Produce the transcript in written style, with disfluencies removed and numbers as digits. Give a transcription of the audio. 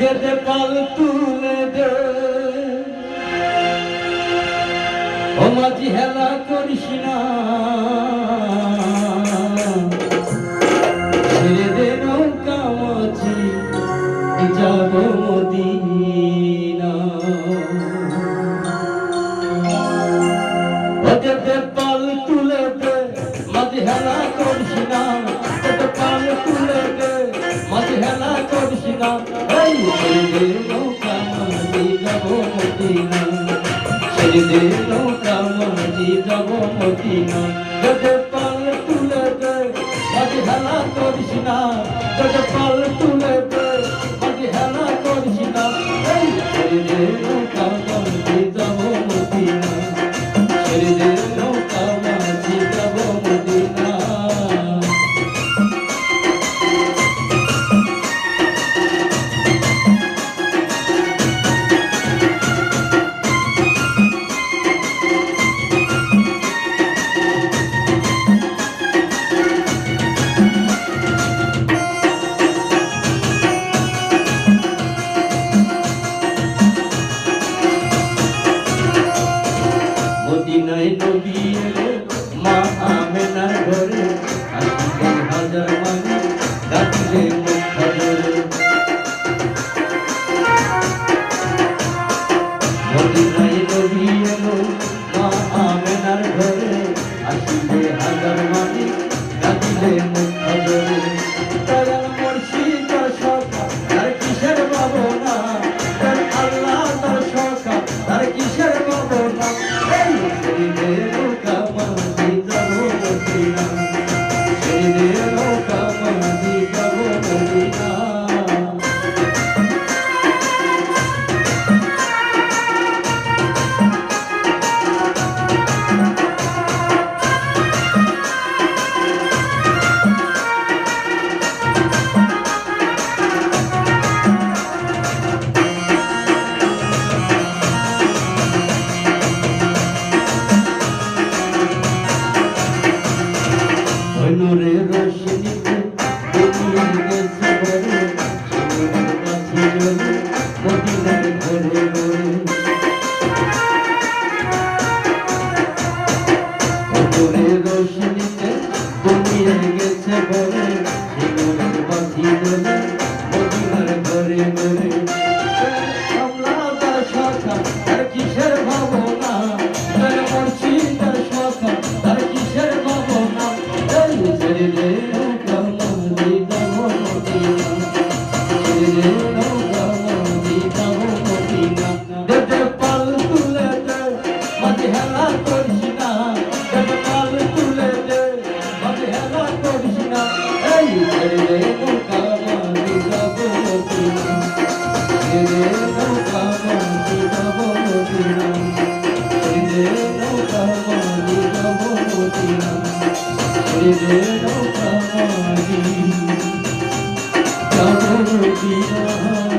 দে দে পাল তুলে দে ও মাঝি হেলা করিস না ছেড়ে দে নৌকা মাঝি যাব মদিনা ও দে দে পাল তুলে দে মাঝি হেলা করিস না দে দে পাল তুলে দে মাঝি হেলা করিস না এই ছেড়ে দে নৌকা মাঝি যাব মদিনা ছেড়ে দে নৌকা মাঝি যাব মদিনা দে দে পাল তুলে দে মাঝি হেলা করিস না দে দে পাল তুলে দে মাঝি হেলা করিস না এই ছেড়ে দে নৌকা মাঝি যাব মদিনা ছেড়ে দে নৌকা মাঝি যাব মদিনা মদিনায় নবী এলো মা আমেনার ঘরে আসিলেন হাজার মানে ডাকলে মুখ ধরে মদিনায় নবী এলো মা আমেনার ঘরে আসিলে হাজার মানে ডাকলে মুখ ধরে দয়াল মুর্শিদ তার সখা তার কিসের ভাবনা তার আল্লাহ তার সখা তার কিসের ভাবনা ছেড়ে দে নৌকা মাঝি যাব মদিনা ছেড়ে দে নৌকা মাঝি যাব মদিনা নূরে রোশনীতে দুনিয়া গেছে ভরে সোনার মাঝি জ্বলে মদিনার ঘরে ঘরে নূরে রোশনীতে দুনিয়া গেছে ভরে সোনার মাঝি জ্বলে মদিনার ঘরে ঘরে কমলা তার শাখা তার কিসের ভাবনা তার মুর্শিদ তার শাখা তার কিসের ভাবনা ছেড়ে দে নৌকা মাঝি যাব মদিনা ছেড়ে দে নৌকা মাঝি যাব মদিনা দে দে পাল তুলে দে মাঝি হেলা করিস না দে দে পাল তুলে দে মাঝি হেলা করিস না এই ছেড়ে দে নৌকা মাঝি যাব মদিনা ছেড়ে দে নৌকা মাঝি যাব মদিনা ছেড়ে দে নৌকা মাঝি যাব মদিনা ছেড়ে দে নৌকা মাঝি যাব মদিনা।